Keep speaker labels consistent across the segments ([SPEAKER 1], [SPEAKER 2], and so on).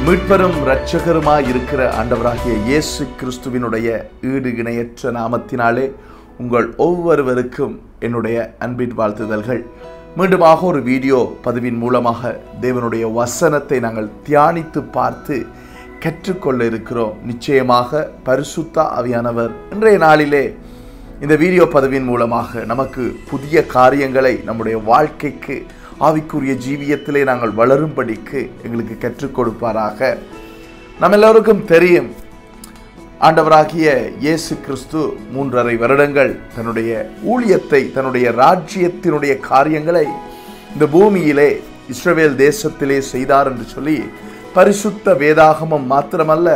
[SPEAKER 1] மீட்பரும் இரட்சகருமாய் இருக்கிற ஆண்டவராகிய இயேசு கிறிஸ்துவினுடைய ஈடு இணையற்ற நாமத்தினாலே உங்கள் ஒவ்வொருவருக்கும் என்னுடைய அன்பின் வாழ்த்துதல்கள். மீண்டுமாக ஒரு வீடியோ பதிவின் மூலமாக தேவனுடைய வசனத்தை நாங்கள் தியானித்து பார்த்து கற்றுக்கொள்ள இருக்கிறோம். நிச்சயமாக பரிசுத்த ஆவியானவர் இன்றைய நாளிலே இந்த வீடியோ பதிவின் மூலமாக நமக்கு புதிய காரியங்களை நம்முடைய வாழ்க்கைக்கு ஆவிக்குரிய ஜீவியத்திலே நாங்கள் வளரும்படிக்கு எங்களுக்கு கற்றுக் கொடுப்பாராக. நம்ம எல்லோருக்கும் தெரியும், ஆண்டவராகிய இயேசு கிறிஸ்து 3.5 வருடங்கள் தன்னுடைய ஊழியத்தை, தன்னுடைய ராஜ்யத்தினுடைய காரியங்களை இந்த பூமியிலே இஸ்ரவேல் தேசத்திலே செய்தார் என்று சொல்லி பரிசுத்த வேதாகமம் மாத்திரமல்ல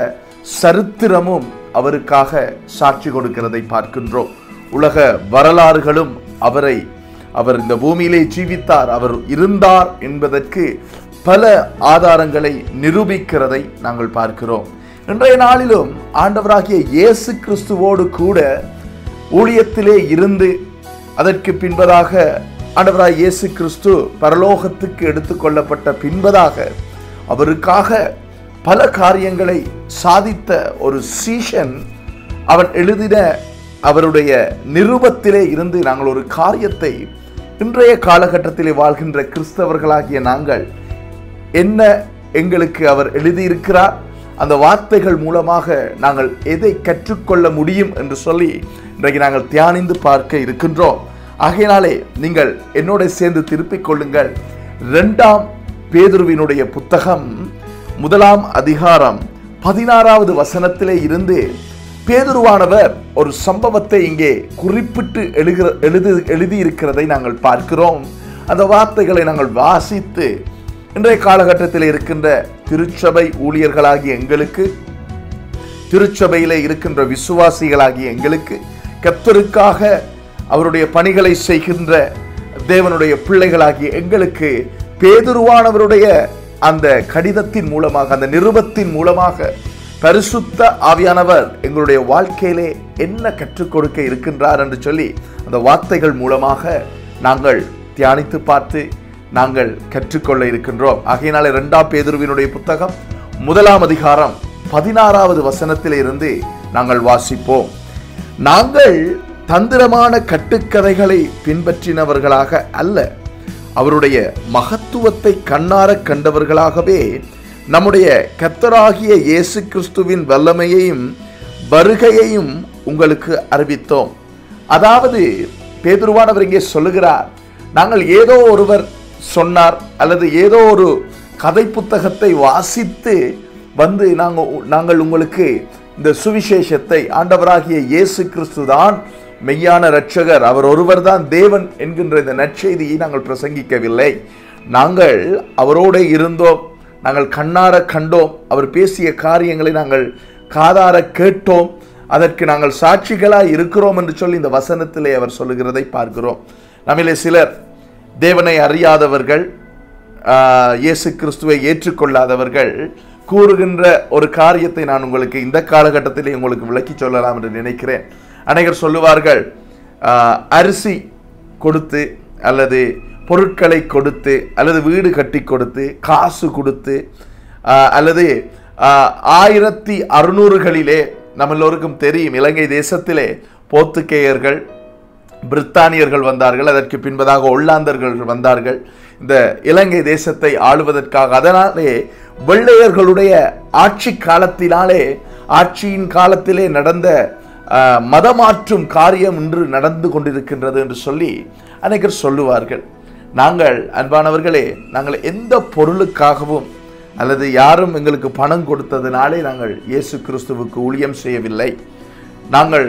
[SPEAKER 1] சரித்திரமும் அவருக்காக சாட்சி கொடுக்கிறதை பார்க்கின்றோம். உலக வரலாறுகளும் அவர் இந்த பூமியிலே ஜீவித்தார், அவர் இருந்தார் என்பதற்கு பல ஆதாரங்களை நிரூபிக்கிறதை நாங்கள் பார்க்கிறோம். இன்றைய நாளிலும் ஆண்டவராகிய இயேசு கிறிஸ்துவோடு கூட ஊழியத்திலே இருந்து அதற்கு பின்பதாக ஆண்டவராகிய இயேசு கிறிஸ்து பரலோகத்துக்கு எடுத்துக்கொள்ளப்பட்ட பின்பதாக அவருக்காக பல காரியங்களை சாதித்த ஒரு சீஷன் அவன் எழுதின அவருடைய நிருபத்திலே இருந்து நாங்கள் ஒரு காரியத்தை இன்றைய காலகட்டத்திலே வாழ்கின்ற கிறிஸ்தவர்களாகிய நாங்கள் என்ன எங்களுக்கு அவர் எழுதியிருக்கிறார், அந்த வார்த்தைகள் மூலமாக நாங்கள் எதை கற்றுக்கொள்ள முடியும் என்று சொல்லி இன்றைக்கு நாங்கள் தியானித்து பார்க்க இருக்கின்றோம். ஆகையினாலே நீங்கள் என்னோட சேர்ந்து திருப்பிக் கொள்ளுங்கள். 2 பேதுருவினுடைய புத்தகம் 1 அதிகாரம் 16வது வசனத்திலே இருந்து பேதுருவானவர் ஒரு சம்பவத்தை இங்கே குறிப்பிட்டு எழுதியிருக்கிறதை நாங்கள் பார்க்கிறோம். அந்த வார்த்தைகளை நாங்கள் வாசித்து இன்றைய காலகட்டத்தில் இருக்கின்ற திருச்சபை ஊழியர்களாகிய எங்களுக்கு, திருச்சபையிலே இருக்கின்ற விசுவாசிகளாகிய எங்களுக்கு, கர்த்தருக்காக அவருடைய பணிகளை செய்கின்ற தேவனுடைய பிள்ளைகளாகிய எங்களுக்கு பேதுருவானவருடைய அந்த கடிதத்தின் மூலமாக, அந்த நிருபத்தின் மூலமாக பரிசுத்த ஆவியானவர் எங்களுடைய வாழ்க்கையிலே என்ன கற்றுக் கொடுக்க இருக்கின்றார் என்று சொல்லி அந்த வார்த்தைகள் மூலமாக நாங்கள் தியானித்து பார்த்து நாங்கள் கற்றுக்கொள்ள இருக்கின்றோம். ஆகையினாலே 2 பேதுருவினுடைய புத்தகம் 1 அதிகாரம் 16வது வசனத்திலே இருந்து நாங்கள் வாசிப்போம். நாங்கள் தந்திரமான கட்டுக்கதைகளை பின்பற்றினவர்களாக அல்ல, அவருடைய மகத்துவத்தை கண்ணார கண்டவர்களாகவே நம்முடைய கர்த்தராகிய இயேசு கிறிஸ்துவின் வல்லமையையும் வருகையையும் உங்களுக்கு அறிவித்தோம். அதாவது பேதுருவானவர் இங்கே சொல்லுகிறார், நாங்கள் ஏதோ ஒருவர் சொன்னார் அல்லது ஏதோ ஒரு கதை புத்தகத்தை வாசித்து வந்து நாங்கள் உங்களுக்கு இந்த சுவிசேஷத்தை, ஆண்டவராகிய இயேசு கிறிஸ்து தான் மெய்யான இரட்சகர், அவர் ஒருவர் தான் தேவன் என்கின்ற இந்த நற்செய்தியை நாங்கள் பிரசங்கிக்கவில்லை. நாங்கள் அவரோட இருந்தோம், நாங்கள் கண்ணார கண்டோம், அவர் பேசிய காரியங்களை நாங்கள் காதார கேட்டோம், அதற்கு நாங்கள் சாட்சிகளாய் இருக்கிறோம் என்று சொல்லி இந்த வசனத்திலே அவர் சொல்லுகிறதை பார்க்கிறோம். நம்மிலே சிலர் தேவனை அறியாதவர்கள், இயேசு கிறிஸ்துவை ஏற்றுக்கொள்ளாதவர்கள் கூறுகின்ற ஒரு காரியத்தை நான் உங்களுக்கு இந்த காலகட்டத்திலே உங்களுக்கு விளக்கி சொல்லலாம் என்று நினைக்கிறேன். அநேகர் சொல்லுவார்கள், அரிசி கொடுத்து அல்லது பொருட்களை கொடுத்து அல்லது வீடு கட்டி கொடுத்து காசு கொடுத்து அல்லது 1600களிலே நம்ம எல்லோருக்கும் தெரியும், இலங்கை தேசத்திலே போர்த்துகேயர்கள், பிரித்தானியர்கள் வந்தார்கள், அதற்கு பின்பதாக ஒல்லாந்தர்கள் வந்தார்கள் இந்த இலங்கை தேசத்தை ஆளுவதற்காக. அதனாலே வெள்ளையர்களுடைய ஆட்சி காலத்தினாலே, ஆட்சியின் காலத்திலே நடந்த மதமாற்றும் காரியம் இன்று நடந்து கொண்டிருக்கின்றது என்று சொல்லி அநேகர் சொல்லுவார்கள். நாங்கள் அன்பானவர்களே, நாங்கள் எந்த பொருளுக்காகவும் அல்லது யாரும் எங்களுக்கு பணம் கொடுத்ததினாலே நாங்கள் இயேசு கிறிஸ்துவுக்கு ஊழியம் செய்யவில்லை. நாங்கள்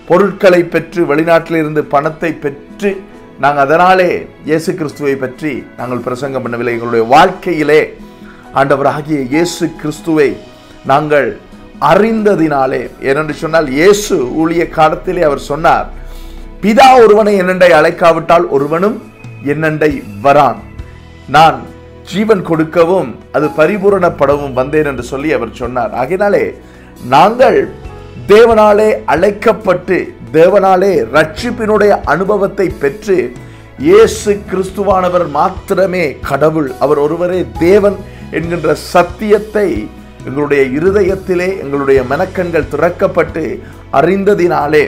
[SPEAKER 1] பொருட்களை பெற்று, வெளிநாட்டிலிருந்து பணத்தை பெற்று நாங்கள் அதனாலே இயேசு கிறிஸ்துவை பற்றி நாங்கள் பிரசங்கம் பண்ணவில்லை. எங்களுடைய வாழ்க்கையிலே ஆண்டவராகிய இயேசு கிறிஸ்துவை நாங்கள் அறிந்ததினாலே, ஏனென்று சொன்னால் இயேசு ஊழிய காலத்திலே அவர் சொன்னார், பிதா ஒருவனை என்னண்டை அழைக்காவிட்டால் ஒருவனும் என்னண்டை வரான், நான் ஜீவன் கொடுக்கவும் அது பரிபூரணப்படவும் வந்தேன் என்று சொல்லி அவர் சொன்னார். ஆகையினாலே நாங்கள் தேவனாலே அழைக்கப்பட்டு தேவனாலே ரட்சிப்பினுடைய அனுபவத்தை பெற்று இயேசு கிறிஸ்துவானவர் மாத்திரமே கடவுள், அவர் ஒருவரே தேவன் என்கின்ற சத்தியத்தை எங்களுடைய இருதயத்திலே எங்களுடைய மனக்கண்கள் திறக்கப்பட்டு அறிந்ததினாலே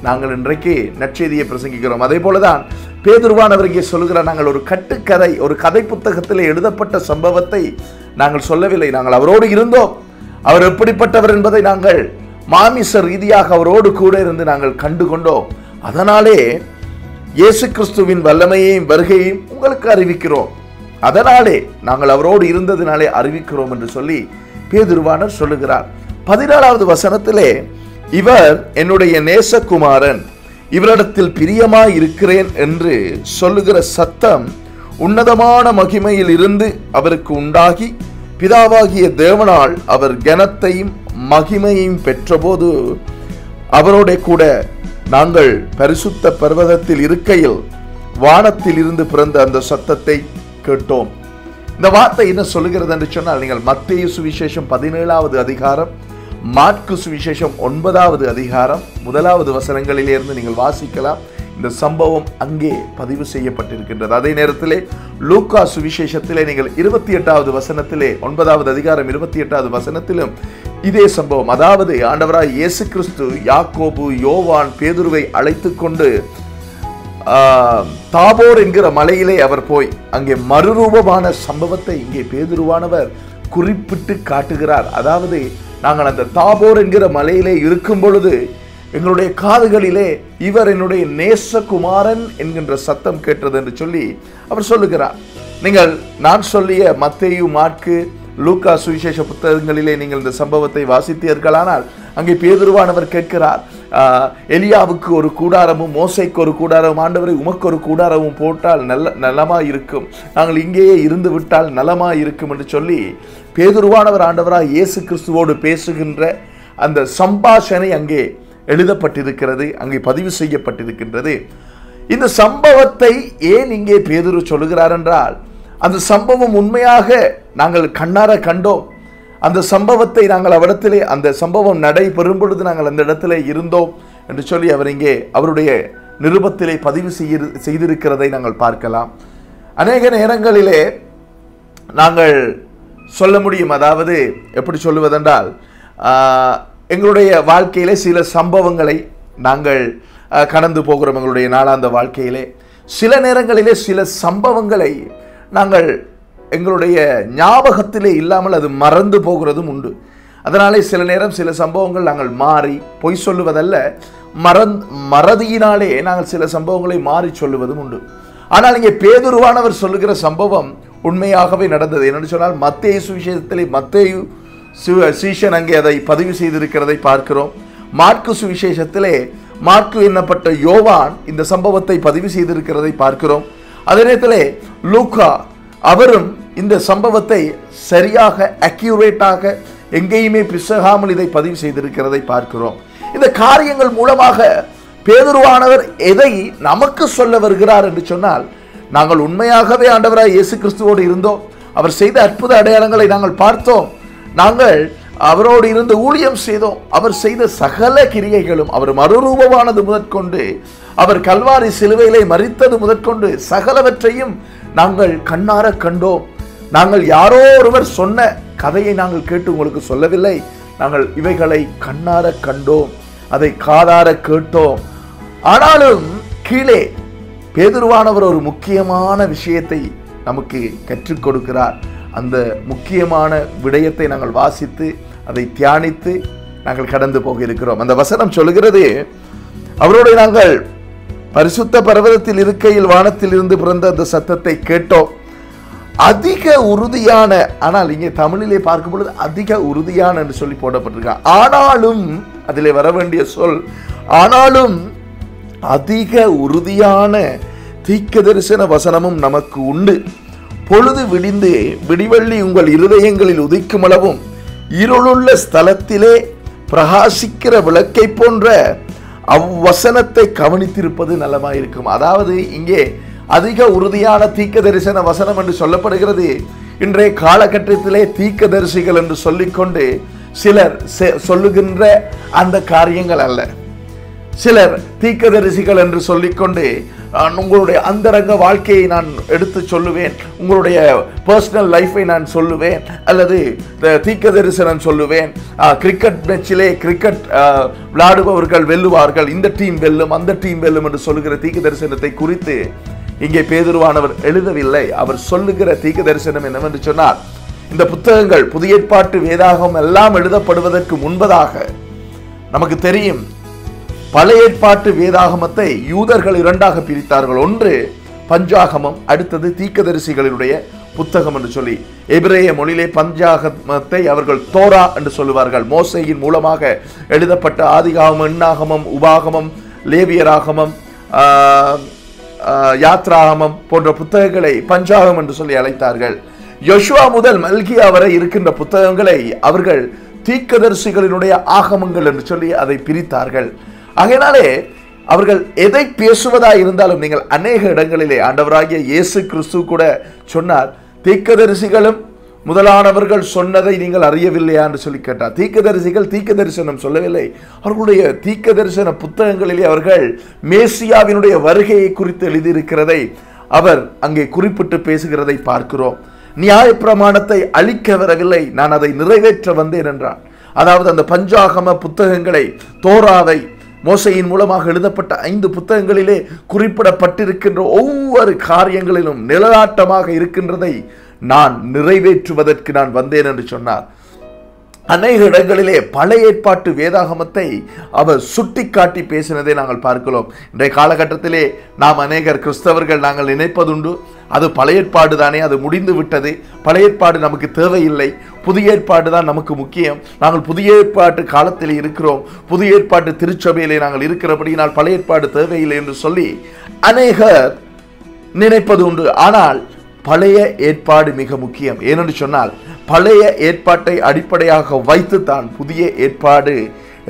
[SPEAKER 1] நாங்கள் இன்றைக்கு நற்செய்தியை பிரசங்கிக்கிறோம். அதே போலதான் பேதுருவானவர் இங்கே சொல்கிறார், நாங்கள் ஒரு கட்டுக்கதை, ஒரு கதை புத்தகத்திலே எழுதப்பட்ட சம்பவத்தை நாங்கள் சொல்லவில்லை. நாங்கள் அவரோடு இருந்தோம். அவர் எப்படிப்பட்டவர் என்பதை நாங்கள் மாமிச ரீதியாக அவரோடு கூட இருந்து நாங்கள் கண்டு கொண்டோம். அதனாலே இயேசு கிறிஸ்துவின் வல்லமையையும் வருகையையும் உங்களுக்கு அறிவிக்கிறோம். அதனாலே நாங்கள் அவரோடு இருந்ததினாலே அறிவிக்கிறோம் என்று சொல்லி பேதுருவானவர் சொல்லுகிறார். 14வது வசனத்திலே, இவர் என்னுடைய நேசகுமாரன், இவரிடத்தில் பிரியமாய் இருக்கிறேன் என்று சொல்லுகிற சத்தம் உன்னதமான மகிமையில் இருந்து அவருக்கு உண்டாகி, பிதாவாகிய தேவனால் அவர் கனத்தையும் மகிமையையும் பெற்றபோது அவரோட கூட நாங்கள் பரிசுத்த பர்வதத்தில் இருக்கையில் வானத்தில் இருந்து பிறந்த அந்த சத்தத்தை கேட்டோம். இந்த வார்த்தை என்ன சொல்லுகிறது என்று சொன்னால், நீங்கள் மத்தேயு சுவிசேஷம் 17வது அதிகாரம், மாற்கு சுவிசேஷம் 9வது அதிகாரம் 1வது வசனங்களிலிருந்து நீங்கள் வாசிக்கலாம். இந்த சம்பவம் அங்கே பதிவு செய்யப்பட்டிருக்கின்றது. அதே நேரத்திலே லூக்கா சுவிசேஷத்திலே நீங்கள் 28வது வசனத்திலே, 9வது அதிகாரம் 28வது வசனத்திலும் இதே சம்பவம், அதாவது ஆண்டவராய் இயேசு கிறிஸ்து யாக்கோபு, யோவான், பேதுருவை அழைத்து கொண்டு தாபோர் என்கிற மலையிலே அவர் போய் அங்கே மறுரூபமான சம்பவத்தை இங்கே பேதுருவானவர் குறிப்பிட்டு காட்டுகிறார். அதாவது நாங்கள் அந்த தாபோர் என்கிற மலையிலே இருக்கும் பொழுது எங்களுடைய காதுகளிலே இவர் என்னுடைய நேசகுமாரன் என்கின்ற சத்தம் கேட்டது என்று சொல்லி அவர் சொல்லுகிறார். நீங்கள் நான் சொல்லிய மத்தேயு, மாற்கு, லூக்கா சுவிசேஷ புத்தகங்களிலே நீங்கள் இந்த சம்பவத்தை வாசித்தீர்களானால் அங்கே பேதுருவானவர் கேட்கிறார், எலியாவுக்கு ஒரு கூடாரமும் மோசைக்கு ஒரு கூடாரமும், ஆண்டவரை உமக்கு ஒரு கூடாரமும் போட்டால் நலமா இருக்கும், நாங்கள் இங்கேயே இருந்து விட்டால் நலமா இருக்கும் என்று சொல்லி பேதுருவானவர் ஆண்டவராக இயேசு கிறிஸ்துவோடு பேசுகின்ற அந்த சம்பாஷணை அங்கே எழுதப்பட்டிருக்கிறது, அங்கே பதிவு செய்யப்பட்டிருக்கின்றது. இந்த சம்பவத்தை ஏன் இங்கே பேதுரு சொல்லுகிறார் என்றால், அந்த சம்பவம் உண்மையாக நாங்கள் கண்ணார கண்டோம். அந்த சம்பவத்தை நாங்கள் அவரிடத்திலே, அந்த சம்பவம் நடைபெறும் பொழுது நாங்கள் அந்த இடத்திலே இருந்தோம் என்று சொல்லி அவர் இங்கே அவருடைய நிருபத்திலே பதிவு செய்திருக்கிறதை நாங்கள் பார்க்கலாம். அநேக நேரங்களிலே நாங்கள் சொல்ல முடியும், அதாவது எப்படி சொல்லுவதென்றால், எங்களுடைய வாழ்க்கையிலே சில சம்பவங்களை நாங்கள் கடந்து போகிறோம். எங்களுடைய நாளாந்த வாழ்க்கையிலே சில நேரங்களிலே சில சம்பவங்களை நாங்கள் எங்களுடைய ஞாபகத்திலே இல்லாமல் அது மறந்து போகிறதும் உண்டு. அதனாலே சில நேரம் சில சம்பவங்கள் நாங்கள் மாறி பொய் சொல்லுவதல்ல, மறதியினாலே நாங்கள் சில சம்பவங்களை மாறி சொல்லுவதும் உண்டு. ஆனால் இங்கே பேதுருவானவர் சொல்லுகிற சம்பவம் உண்மையாகவே நடந்தது. என்னென்னு சொன்னால், மத்தேயு சுவிசேஷத்திலே மத்தேயு சீஷன் அங்கே அதை பதிவு செய்திருக்கிறதை பார்க்கிறோம். மாற்கு சுவிசேஷத்திலே மாற்கு என்னப்பட்ட யோவான் இந்த சம்பவத்தை பதிவு செய்திருக்கிறதை பார்க்கிறோம். அதே நேரத்திலே லூக்கா அவரும் இந்த சம்பவத்தை சரியாக அக்யூரேட்டாக எங்கேயுமே பிசகாமல் இதை பதிவு செய்திருக்கிறதை பார்க்கிறோம். இந்த காரியங்கள் மூலமாக பேதுருவானவர் எதை நமக்கு சொல்ல வருகிறார் என்று சொன்னால், நாங்கள் உண்மையாகவே ஆண்டவராய் இயேசு கிறிஸ்துவோடு இருந்தோம், அவர் செய்த அற்புத அடையாளங்களை நாங்கள் பார்த்தோம், நாங்கள் அவரோடு இருந்து ஊழியம் செய்தோம், அவர் செய்த சகல கிரியைகளும், அவர் மறுரூபமானது முதற்கொண்டு, அவர் கல்வாரி சிலுவையிலே மரித்தது முதற்கொண்டு சகலவற்றையும் நாங்கள் கண்ணார கண்டோம். நாங்கள் யாரோ ஒருவர் சொன்ன கதையை நாங்கள் கேட்டு உங்களுக்கு சொல்லவில்லை, நாங்கள் இவைகளை கண்ணார கண்டோம், அதை காதார கேட்டோம். ஆனாலும் கீழே பேதுருவானவர் ஒரு முக்கியமான விஷயத்தை நமக்கு கற்றுக் கொடுக்கிறார். அந்த முக்கியமான விடயத்தை நாங்கள் வாசித்து அதை தியானித்து நாங்கள் கடந்து போக இருக்கிறோம். அந்த வசனம் சொல்லுகிறது, அவரோடு நாங்கள் பரிசுத்த பர்வதத்தில் இருக்கையில் வானத்தில் இருந்து பிறந்த அந்த சத்தத்தை கேட்டோம். அதிக உறுதியான, ஆனால் இங்கே தமிழிலே பார்க்கும் பொழுது அதிக உறுதியான என்று சொல்லி போடப்பட்டிருக்காங்க. ஆனாலும் அதிலே வர வேண்டிய சொல், ஆனாலும் அதிக உறுதியான தீர்க்க தரிசன வசனமும் நமக்கு உண்டு. பொழுது விடிந்து விடிவெள்ளி உங்கள் இருதயங்களில் உதிக்கும் அளவும் இருளுள்ள ஸ்தலத்திலே பிரகாசிக்கிற விளக்கை போன்ற அவ்வசனத்தை கவனித்திருப்பது நலமாயிருக்கும். அதாவது இங்கே அதிக உறுதியான தீர்க்க தரிசன வசனம் என்று சொல்லப்படுகிறது. இன்றைய காலகட்டத்திலே தீர்க்க தரிசிகள் என்று சொல்லிக்கொண்டு சிலர் சொல்லுகின்ற அந்த காரியங்கள் அல்ல. சிலர் தீர்க்க தரிசிகள் என்று சொல்லிக்கொண்டு உங்களுடைய அந்தரங்க வாழ்க்கையை நான் எடுத்து சொல்லுவேன், உங்களுடைய பர்சனல் லைஃபை நான் சொல்லுவேன், அல்லது தீர்க்க தரிசனம் சொல்லுவேன். கிரிக்கெட் மேட்சிலே கிரிக்கெட் விளையாடுபவர்கள் வெல்லுவார்கள், இந்த டீம் வெல்லும், அந்த டீம் வெல்லும் என்று சொல்லுகிற தீர்க்க தரிசனத்தை குறித்து இங்கே பேதுருவானவர் எழுதவில்லை. அவர் சொல்லுகிற தீர்க்க தரிசனம் என்னவென்று சொன்னார், இந்த புத்தகங்கள் புதிய ஏற்பாட்டு வேதாகம் எல்லாம் எழுதப்படுவதற்கு முன்பதாக நமக்கு தெரியும், பழைய ஏற்பாட்டு வேதாகமத்தை யூதர்கள் இரண்டாக பிரித்தார்கள். ஒன்று பஞ்சாகமம், அடுத்தது தீர்க்கதரிசிகளுடைய புத்தகம் என்று சொல்லி. எபிரேய மொழியிலே பஞ்சாகமத்தை அவர்கள் தோரா என்று சொல்லுவார்கள். மோசையின் மூலமாக எழுதப்பட்ட ஆதிகாகமம், எண்ணாகமம், உபாகமம், லேவியராகமம், யாத்ராகமம் போன்ற புத்தகங்களை பஞ்சாகம் என்று சொல்லி அழைத்தார்கள். யோசுவா முதல் மல்கியா வரை இருக்கின்ற புத்தகங்களை அவர்கள் தீர்க்கதரிசிகளினுடைய ஆகமங்கள் என்று சொல்லி அதை பிரித்தார்கள். ஆகையினாலே அவர்கள் எதை பேசுவதா இருந்தாலும், நீங்கள் அநேக இடங்களிலே ஆண்டவராகிய இயேசு கிறிஸ்து கூட சொன்னார், தீர்க்கதரிசிகளும் முதலானவர்கள் சொன்னதை நீங்கள் அறியவில்லையா என்று சொல்லி கேட்டார். தீர்க்கதரிசிகள் தீர்க்க தரிசனம் சொல்லவில்லை. அவர்களுடைய தீர்க்க தரிசன புத்தகங்களிலே அவர்கள் மேசியாவினுடைய வருகையை குறித்து எழுதியிருக்கிறதை அவர் அங்கே குறிப்பிட்டு பேசுகிறதை பார்க்கிறோம். நியாயப்பிரமாணத்தை அழிக்க வரவில்லை, நான் அதை நிறைவேற்ற வந்தேன் என்றான். அதாவது அந்த பஞ்சாகம புத்தகங்களை, தோராவை, மோசையின் மூலமாக எழுதப்பட்ட 5 புத்தகங்களிலே குறிப்பிடப்பட்டிருக்கின்ற ஒவ்வொரு காரியங்களிலும் நிழலாட்டமாக இருக்கின்றதை நான் நிறைவேற்றுவதற்கு நான் வந்தேன் என்று சொன்னார். அநேக இடங்களிலே பழைய ஏற்பாட்டு வேதாகமத்தை அவர் சுட்டி காட்டி பேசினதை நாங்கள் பார்க்கிறோம். இன்றைய காலகட்டத்திலே நாம் அநேகர் கிறிஸ்தவர்கள் நாங்கள் நினைப்பதுண்டு, அது பழைய ஏற்பாடு தானே, அது முடிந்து விட்டது, பழைய ஏற்பாடு நமக்கு தேவையில்லை, புதிய ஏற்பாடு தான் நமக்கு முக்கியம், நாங்கள் புதிய ஏற்பாட்டு காலத்தில் இருக்கிறோம், புதிய ஏற்பாட்டு திருச்சபையிலே நாங்கள் இருக்கிறபடியினால் பழைய ஏற்பாடு தேவையில்லை என்று சொல்லி அநேகர் நினைப்பது உண்டு. ஆனால் பழைய ஏற்பாடு மிக முக்கியம். ஏனென்று சொன்னால் பழைய ஏற்பாட்டை அடிப்படையாக வைத்துத்தான் புதிய ஏற்பாடு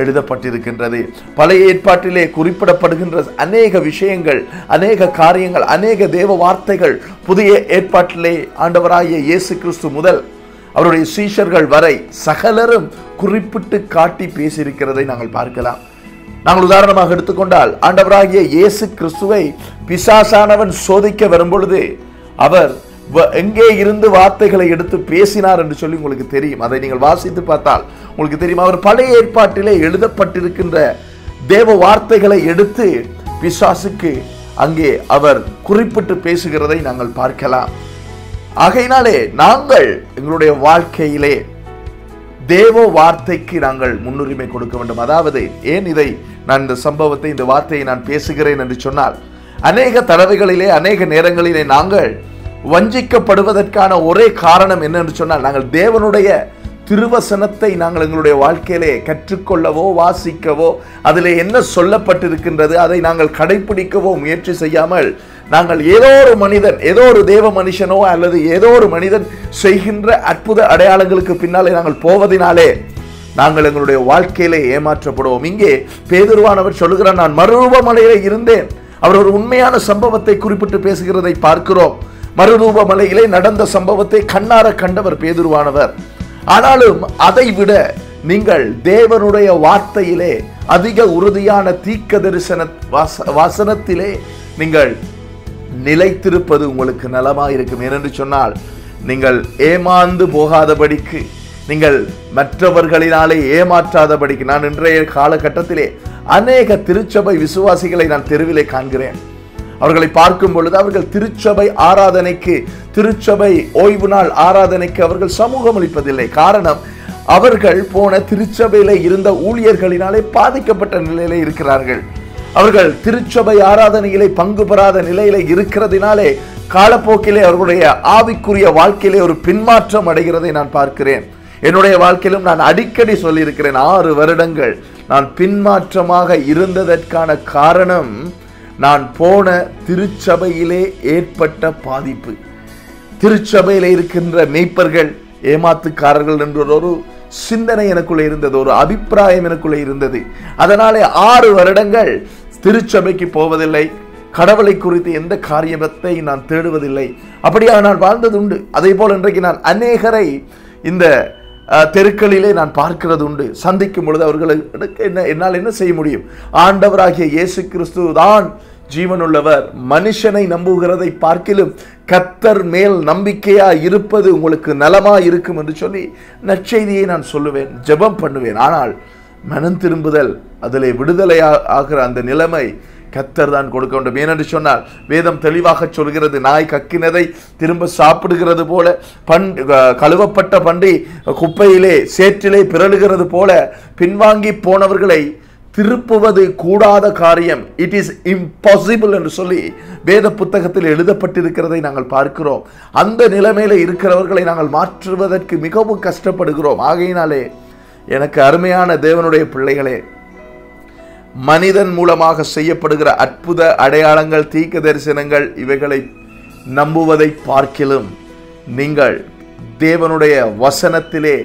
[SPEAKER 1] எழுதப்பட்டிருக்கின்றது. பழைய ஏற்பாட்டிலே குறிப்பிடப்படுகின்ற அநேக விஷயங்கள், அநேக காரியங்கள், அநேக தேவ வார்த்தைகள் புதிய ஏற்பாட்டிலே ஆண்டவராகிய இயேசு கிறிஸ்து முதல் அவருடைய சீஷர்கள் வரை சகலரும் குறிப்பிட்டு காட்டி பேசியிருக்கிறதை நாங்கள் பார்க்கலாம். நாங்கள் உதாரணமாக எடுத்துக்கொண்டால், ஆண்டவராகிய இயேசு கிறிஸ்துவை பிசாசானவன் சோதிக்க வரும்பொழுது அவர் எங்கே இருந்து வார்த்தைகளை எடுத்து பேசினார் என்று சொல்லி உங்களுக்கு தெரியும். அதை நீங்கள் வாசித்து பார்த்தால் உங்களுக்கு தெரியும். அவர் பழைய ஏற்பாட்டிலே எழுதப்பட்டிருக்கின்ற தேவ வார்த்தைகளை எடுத்து பிசாசுக்கு அங்கே அவர் குறிப்பிட்டு பேசுகிறதை நாங்கள் பார்க்கலாம். ஆகையினாலே நாங்கள் எங்களுடைய வாழ்க்கையிலே தேவ வார்த்தைக்கு நாங்கள் முன்னுரிமை கொடுக்க வேண்டும். அதாவது ஏன் இதை நான் இந்த சம்பவத்தை, இந்த வார்த்தையை நான் பேசுகிறேன் என்று சொன்னால், அநேக தடவைகளிலே, அநேக நேரங்களிலே நாங்கள் வஞ்சிக்கப்படுவதற்கான ஒரே காரணம் என்னென்று சொன்னால், நாங்கள் தேவனுடைய திருவசனத்தை நாங்கள் எங்களுடைய வாழ்க்கையிலே கற்றுக்கொள்ளவோ வாசிக்கவோ அதிலே என்ன சொல்லப்பட்டிருக்கின்றது அதை நாங்கள் கடைபிடிக்கவோ முயற்சி செய்யாமல், நாங்கள் ஏதோ ஒரு மனிதன், ஏதோ ஒரு தேவ மனுஷனோ அல்லது ஏதோ ஒரு மனிதன் செய்கின்ற அற்புத அடையாளங்களுக்கு பின்னாலே நாங்கள் போவதினாலே நாங்கள் எங்களுடைய வாழ்க்கையிலே ஏமாற்றப்படுவோம். இங்கே பேதுருவானவர் சொல்லுகிறார், நான் மறுரூபமலையிலே இருந்தேன். அவர் ஒரு உண்மையான சம்பவத்தை குறிப்பிட்டு பேசுகிறதை பார்க்கிறோம். மறுரூபமலையிலே நடந்த சம்பவத்தை கண்ணார கண்டவர் பேதுருவானவர். ஆனாலும் அதை விட நீங்கள் தேவனுடைய வார்த்தையிலே அதிக உறுதியான தீர்க்க தரிசன வசனத்திலே நீங்கள் நிலைத்திருப்பது உங்களுக்கு நலமாயிருக்கும். ஏனென்று சொன்னால், நீங்கள் ஏமாந்து போகாதபடிக்கு, நீங்கள் மற்றவர்களினாலே ஏமாற்றாதபடிக்கு. நான் இன்றைய காலகட்டத்திலே அநேக திருச்சபை விசுவாசிகளை நான் தெருவிலே காண்கிறேன். அவர்களை பார்க்கும் பொழுது அவர்கள் திருச்சபை ஆராதனைக்கு, திருச்சபை ஓய்வு நாள் ஆராதனைக்கு அவர்கள் சமூகம் அளிப்பதில்லை. காரணம், அவர்கள் போன திருச்சபையில இருந்த ஊழியர்களினாலே பாதிக்கப்பட்ட நிலையில இருக்கிறார்கள். அவர்கள் திருச்சபை ஆராதனையிலே பங்கு பெறாத நிலையில இருக்கிறதினாலே காலப்போக்கிலே அவர்களுடைய ஆவிக்குரிய வாழ்க்கையிலே ஒரு பின்மாற்றம் அடைகிறதை நான் பார்க்கிறேன். என்னுடைய வாழ்க்கையிலும் நான் அடிக்கடி சொல்லியிருக்கிறேன், 6 வருடங்கள் நான் பின்மாற்றமாக இருந்ததற்கான காரணம் நான் போன திருச்சபையிலே ஏற்பட்ட பாதிப்பு. திருச்சபையிலே இருக்கின்ற மேய்ப்பர்கள் ஏமாத்துக்காரர்கள் என்ற ஒரு சிந்தனை எனக்குள்ளே இருந்தது, ஒரு அபிப்பிராயம் எனக்குள்ளே இருந்தது. அதனாலே 6 வருடங்கள் திருச்சபைக்கு போவதில்லை, கடவுளை குறித்து எந்த காரியத்தை நான் தேடுவதில்லை. அப்படியாக நான் வாழ்ந்தது உண்டு. அதே போல் இன்றைக்கு நான் அநேகரை இந்த தெருக்களிலே நான் பார்க்கிறது உண்டு. சந்திக்கும் பொழுது அவர்களுக்கு என்னால் என்ன செய்ய முடியும்? ஆண்டவராகிய இயேசு கிறிஸ்து தான் ஜீவனுள்ளவர். மனுஷனை நம்புகிறதை பார்க்கிலும் கர்த்தர் மேல் நம்பிக்கையா இருப்பது உங்களுக்கு நலமா இருக்கும் என்று சொல்லி நற்செய்தியை நான் சொல்லுவேன், ஜெபம் பண்ணுவேன். ஆனால் மனம் திரும்புதல், அதிலே விடுதலை ஆகிற அந்த நிலைமை கர்த்தர் தான் கொடுக்க வேண்டும். ஏனென்று சொன்னால் வேதம் தெளிவாக சொல்கிறது, நாய் கக்கினதை திரும்ப சாப்பிடுகிறது போல, கழுவப்பட்ட பன்றி குப்பையிலே சேற்றிலே பிறழுகிறது போல பின்வாங்கி போனவர்களை திருப்புவது கூடாத காரியம். இட் இஸ் இம்பாசிபிள் என்று சொல்லி வேத புத்தகத்தில் எழுதப்பட்டிருக்கிறதை நாங்கள் பார்க்கிறோம். அந்த நிலைமையில இருக்கிறவர்களை நாங்கள் மாற்றுவதற்கு மிகவும் கஷ்டப்படுகிறோம். ஆகையினாலே எனக்கு அருமையான தேவனுடைய பிள்ளைகளே, மனிதன் மூலமாக செய்யப்படுகிற அற்புத அடையாளங்கள், தீர்க்க தரிசனங்கள், இவைகளை நம்புவதை பார்க்கிலும் நீங்கள் தேவனுடைய வசனத்திலே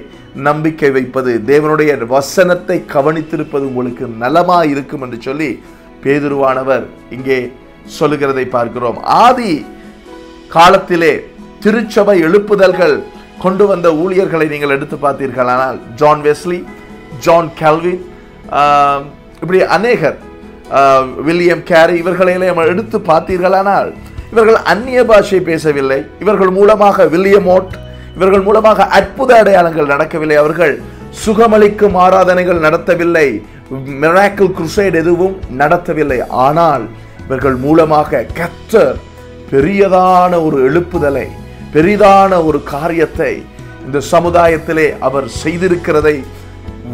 [SPEAKER 1] நம்பிக்கை வைப்பது, தேவனுடைய வசனத்தை கவனித்திருப்பது உங்களுக்கு நலமா இருக்கும் என்று சொல்லி பேதுருவானவர் இங்கே சொல்லுகிறதை பார்க்கிறோம். ஆதி காலத்திலே திருச்சபை எழுப்புதல்கள் கொண்டு வந்த ஊழியர்களை நீங்கள் எடுத்து பார்த்தீர்களானால் ஜான் வெஸ்லி, ஜான் கால்வின், இப்படி அநேகர், வில்லியம் கேரி, இவர்களையெல்லாம் எடுத்து பார்த்தீர்களானால் இவர்கள் அந்நிய பாஷை பேசவில்லை. இவர்கள் மூலமாக வில்லியம் ஓட், இவர்கள் மூலமாக அற்புத அடையாளங்கள் நடக்கவில்லை. அவர்கள் சுகமளிக்கும் ஆராதனைகள் நடத்தவில்லை. மிராக்கிள் குருசைட் எதுவும் நடத்தவில்லை. ஆனால் இவர்கள் மூலமாக கர்த்தர் பெரியதான ஒரு எழுப்புதலை, பெரிதான ஒரு காரியத்தை இந்த சமுதாயத்திலே அவர் செய்திருக்கிறதை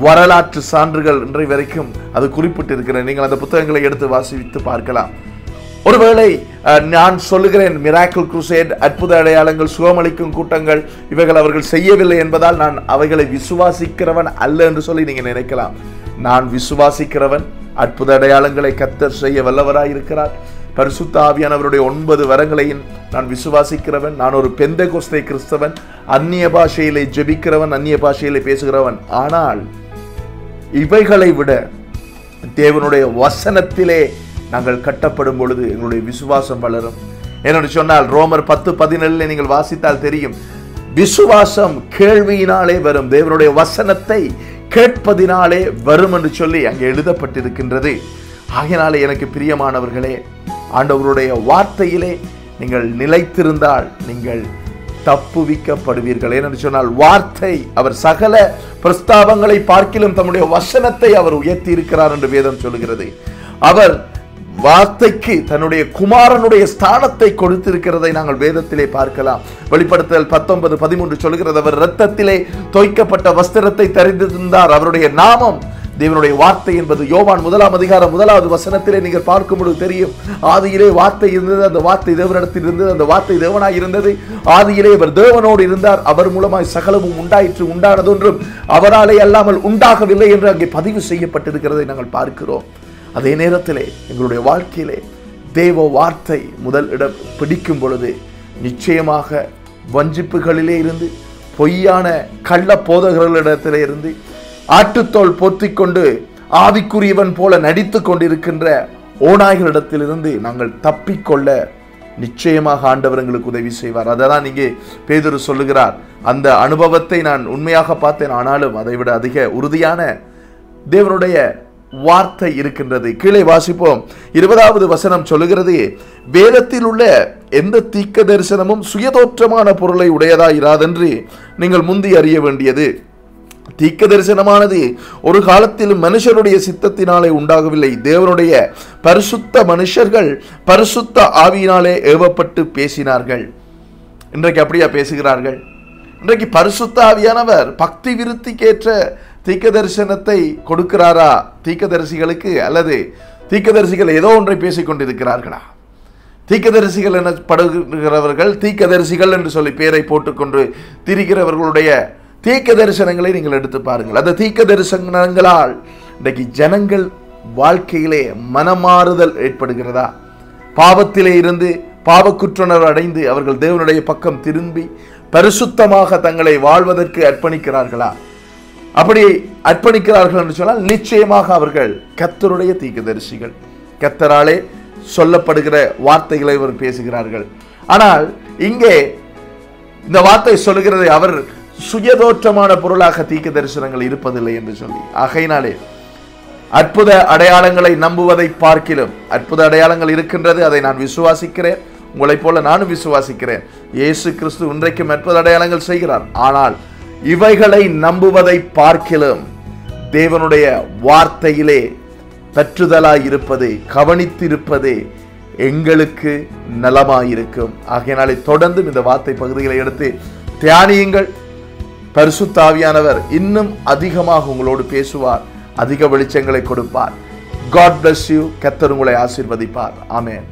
[SPEAKER 1] வரலாற்று சான்றுகள் இன்றை வரைக்கும் அது குறிப்பிட்டிருக்கிறது. நீங்கள் அந்த புத்தகங்களை எடுத்து வாசித்து பார்க்கலாம். ஒருவேளை நான் சொல்லுகிறேன் மிராக்கிள் குருசேட், அற்புத அடையாளங்கள், சுகமளிக்கும் கூட்டங்கள், இவைகள் அவர்கள் செய்யவில்லை என்பதால் நான் அவைகளை விசுவாசிக்கிறவன் அல்ல என்று சொல்லி நீங்க நினைக்கலாம். நான் விசுவாசிக்கிறவன். அற்புத அடையாளங்களை கர்த்தர் செய்ய வல்லவராயிருக்கிறார். பரிசுத்த ஆவியானவருடைய 9 வரங்களையும் நான் விசுவாசிக்கிறவன். நான் ஒரு பெந்தெகோஸ்தே கிறிஸ்தவன், அந்நிய பாஷையிலே ஜெபிக்கிறவன், அந்நிய பாஷையிலே பேசுகிறவன். ஆனால் இவைகளை விட தேவனுடைய வசனத்திலே நாங்கள் கட்டப்படும் பொழுது எங்களுடைய விசுவாசம் வளரும். ஏனென்று சொன்னால் ரோமர் 10:17 நீங்கள் வாசித்தால் தெரியும், விசுவாசம் கேள்வியினாலே வரும், தேவனுடைய வசனத்தை கேட்பதினாலே வரும் என்று சொல்லி அங்கே எழுதப்பட்டிருக்கின்றது. ஆகையினாலே எனக்கு பிரியமானவர்களே, ஆண்டவருடைய வார்த்தையிலே நீங்கள் நிலைத்திருந்தால் நீங்கள் தப்புவிக்கப்படுவீர்கள். ஏனென்று சொன்னால் வார்த்தை, அவர் சகல பிரஸ்தாபங்களை பார்க்கிலும் தம்முடைய வசனத்தை அவர் உயர்த்தி இருக்கிறார் என்று வேதம் சொல்கிறது. அவர் வார்த்தைக்கு தன்னுடைய குமாரனுடைய ஸ்தானத்தை கொடுத்திருக்கிறதை நாங்கள் வேதத்திலே பார்க்கலாம். வெளிப்படுத்தல் 19:13 சொல்கிறது, அவர் இரத்தத்திலே தோய்க்கப்பட்ட வஸ்திரத்தை தரித்திருந்தார். அவருடைய நாமம் தேவனுடைய வார்த்தை என்பது யோவான் 1:1 நீங்கள் பார்க்கும் பொழுது தெரியும், ஆதியிலே வார்த்தை இருந்தது, அந்த வார்த்தை தேவனிடத்தில் இருந்தது, அந்த வார்த்தை தேவனாய் இருந்தது, ஆதியிலே அவர் தேவனோடு இருந்தார், அவர் மூலமாய் சகலமும் உண்டாயிற்று, உண்டானதொன்றும் அவராலே அல்லாமல் உண்டாகவில்லை என்று அங்கே பதிவு செய்யப்பட்டிருக்கிறதை நாங்கள் பார்க்கிறோம். அதே நேரத்திலே எங்களுடைய வாழ்க்கையிலே தேவ வார்த்தை முதல் இடம் பிடிக்கும் பொழுது நிச்சயமாக வஞ்சிப்புகளிலே இருந்து, பொய்யான கள்ள போதகர்களிடத்திலே இருந்து, ஆட்டுத்தோல் போத்திக் கொண்டு ஆவிக்குரியவன் போல நடித்து கொண்டிருக்கின்ற ஓநாய்களிடத்திலிருந்து நாங்கள் தப்பிக்கொள்ள நிச்சயமாக ஆண்டவர் எங்களுக்கு உதவி செய்வார். அதான் இங்கே பேதுரு சொல்லுகிறார். அந்த அனுபவத்தை நான் உண்மையாக பார்த்தேன், ஆனாலும் அதை விட அதிக உறுதியான தேவனுடைய வார்த்தை இருக்கின்றது. கீழே வாசிப்போம். 20வது வசனம் சொல்லுகிறது, வேதத்தில் உள்ள எந்த தீர்க்க தரிசனமும் சுயதோற்றமான பொருளை உடையதா இராதென்று நீங்கள் முந்தி அறிய வேண்டியது. தீர்க்க தரிசனமானது ஒரு காலத்திலும் மனுஷருடைய சித்தத்தினாலே உண்டாகவில்லை. தேவனுடைய பரிசுத்த மனுஷர்கள் பரிசுத்த ஆவியினாலே ஏவப்பட்டு பேசினார்கள். இன்றைக்கு அப்படியா பேசுகிறார்கள்? இன்றைக்கு பரிசுத்த ஆவியானவர் பக்தி விருத்திக்கேற்ற தீர்க்க தரிசனத்தை கொடுக்கிறாரா தீர்க்கதரிசிகளுக்கு, அல்லது தீர்க்கதரிசிகள் ஏதோ ஒன்றை பேசிக் கொண்டிருக்கிறார்களா? தீர்க்கதரிசிகள் எனப்படுகிறவர்கள் தீர்க்கதரிசிகள் என்று சொல்லி பெயரை போட்டுக்கொண்டு திரிகிறவர்களுடைய தீர்க்க தரிசனங்களை நீங்கள் எடுத்து பாருங்கள். அந்த தீர்க்க தரிசனங்களால் இன்றைக்கு ஜனங்கள் வாழ்க்கையிலே மனமாறுதல் ஏற்படுகிறதா? பாவத்திலே இருந்து பாவக்குற்றனர் அடைந்து அவர்கள் தேவனுடைய பக்கம் திரும்பி பரிசுத்தமாக தங்களை வாழ்வதற்கு அர்ப்பணிக்கிறார்களா? அப்படி அர்ப்பணிக்கிறார்கள் என்று சொன்னால் நிச்சயமாக அவர்கள் கர்த்தருடைய தீர்க்கதரிசிகள். கர்த்தராலே சொல்லப்படுகிற வார்த்தைகளை அவர் பேசுகிறார்கள். ஆனால் இங்கே இந்த வார்த்தை சொல்லுகிறது, அவர் சுயதோற்றமான பொருளாக தீர்க்க தரிசனங்கள் இருப்பதில்லை என்று சொல்லி. ஆகையினாலே அற்புத அடையாளங்களை நம்புவதை பார்க்கிலும், அற்புத அடையாளங்கள் இருக்கின்றது, அதை நான் விசுவாசிக்கிறேன், உங்களைப் போல நானும் விசுவாசிக்கிறேன். இயேசு கிறிஸ்து இன்றைக்கும் அற்புத அடையாளங்கள் செய்கிறார். ஆனால் இவைகளை நம்புவதை பார்க்கிலும் தேவனுடைய வார்த்தையிலே பற்றுதலாய் இருப்பது, கவனித்திருப்பது எங்களுக்கு நலமாயிருக்கும். ஆகையினாலே தொடர்ந்து இந்த வார்த்தை பகுதிகளை எடுத்து தியானியுங்கள். பரிசுத்த ஆவியானவர் இன்னும் அதிகமாக உங்களோடு பேசுவார், அதிக வெளிச்சங்களை கொடுப்பார். God bless you. கர்த்தர் உங்களை ஆசீர்வதிப்பார். ஆமென்.